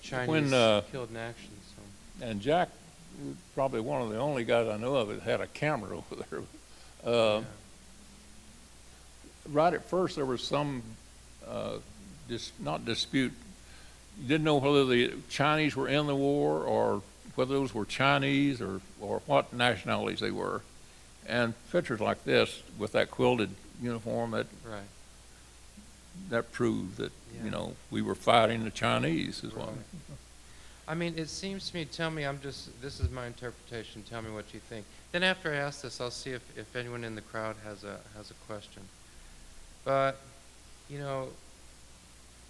Chinese killed in action. So. And Jack, probably one of the only guys I know of that had a camera over there. Yeah. Right at first, there was some, not dispute. You didn't know whether the Chinese were in the war or whether those were Chinese or what nationalities they were. And pictures like this with that quilted uniform, Right. that proved that, Yeah. you know, we were fighting the Chinese as well. Right. I mean, it seems to me, this is my interpretation, tell me what you think. Then after I ask this, I'll see if anyone in the crowd has a question. But, you know,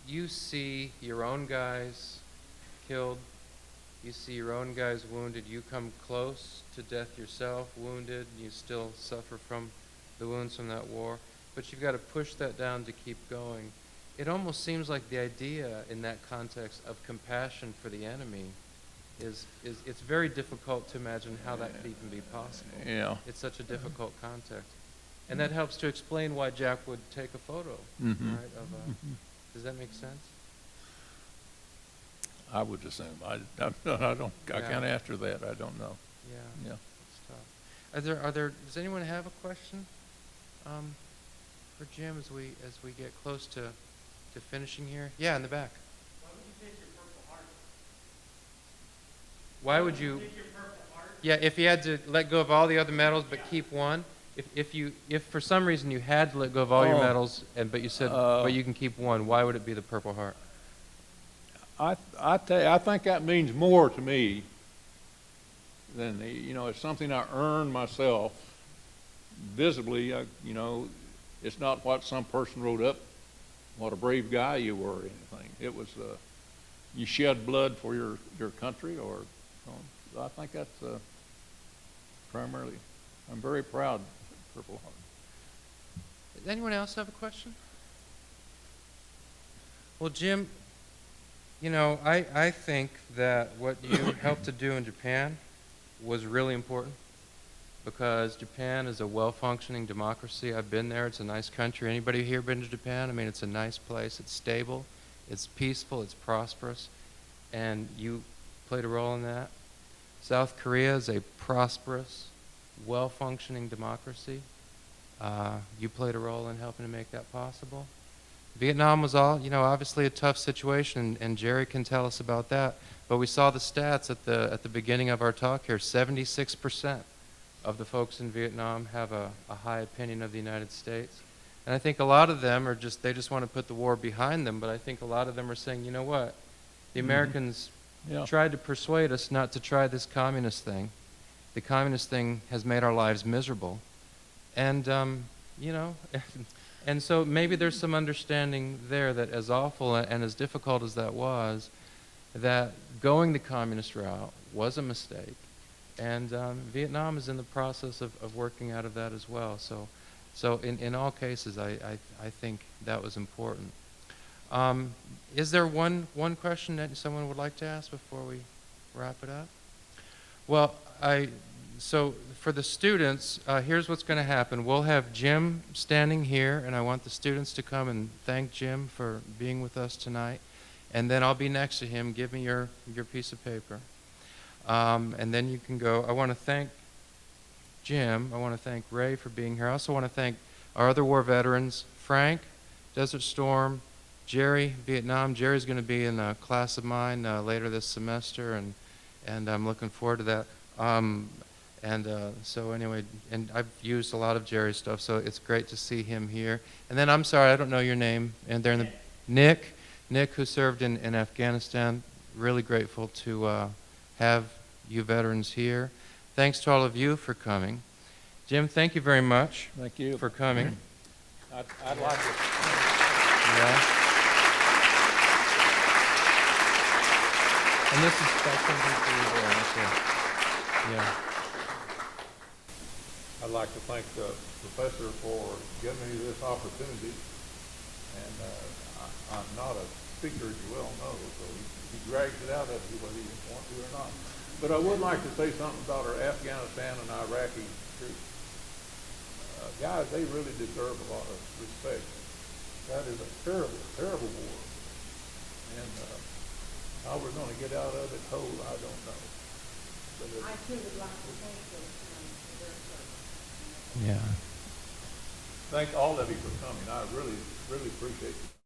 you see your own guys killed, you see your own guys wounded, you come close to death yourself, wounded, you still suffer from the wounds from that war, but you've got to push that down to keep going. It almost seems like the idea in that context of compassion for the enemy is it's very difficult to imagine how that could even be possible. Yeah. It's such a difficult context. And that helps to explain why Jack would take a photo, Mhm. right? Does that make sense? I would assume. I can't answer that. I don't know. Yeah. Yeah. It's tough. Does anyone have a question for Jim as we get close to finishing here? Yeah, in the back. Why would you take your Purple Heart? Why would you? Take your Purple Heart? Yeah, if you had to let go of all the other medals but keep one, if for some reason you had to let go of all your medals but you said but you can keep one, why would it be the Purple Heart? I think that means more to me than it's something I earned myself visibly. You know, it's not what some person wrote up what a brave guy you were or anything. It was, you shed blood for your country, or, I think that's primarily, I'm very proud of Purple Heart. Does anyone else have a question? Well, Jim, you know, I think that what you helped to do in Japan was really important, because Japan is a well-functioning democracy. I've been there. It's a nice country. Anybody here been to Japan? I mean, it's a nice place. It's stable. It's peaceful. It's prosperous. And you played a role in that. South Korea is a prosperous, well-functioning democracy. You played a role in helping to make that possible. Vietnam was all, you know, obviously a tough situation, and Jerry can tell us about that. But we saw the stats at the beginning of our talk here. 76% of the folks in Vietnam have a high opinion of the United States. And I think a lot of them are they just want to put the war behind them, but I think a lot of them are saying, you know what, the Americans tried to persuade us not to try this communist thing. The communist thing has made our lives miserable. And, you know, and so maybe there's some understanding there that as awful and as difficult as that was, that going the communist route was a mistake. And Vietnam is in the process of working out of that as well. So in all cases, I think that was important. Is there one question that someone would like to ask before we wrap it up? Well, so for the students, here's what's going to happen. We'll have Jim standing here, and I want the students to come and thank Jim for being with us tonight. And then I'll be next to him. Give me your piece of paper. And then you can go. I want to thank Jim. I want to thank Ray for being here. I also want to thank our other war veterans, Frank, Desert Storm, Jerry, Vietnam. Jerry's going to be in a class of mine later this semester, and I'm looking forward to that. So anyway, and I've used a lot of Jerry's stuff, so it's great to see him here. And then I'm sorry, I don't know your name. And they're in the Nick, who served in Afghanistan. Really grateful to have you veterans here. Thanks to all of you for coming. Jim, thank you very much. Thank you for coming. I'd like to. Yeah. And this is something for you there. Okay. Yeah. I'd like to thank the professor for giving me this opportunity. And I'm not a speaker, as you well know, so he drags it out of you whether you want to or not. But I would like to say something about our Afghanistan and Iraqi troops. Guys, they really deserve a lot of respect. That is a terrible, terrible war. And how we're going to get out of it whole, I don't know. But I too would like to thank them for their service. Yeah. thank all of you for coming. I really, really appreciate it.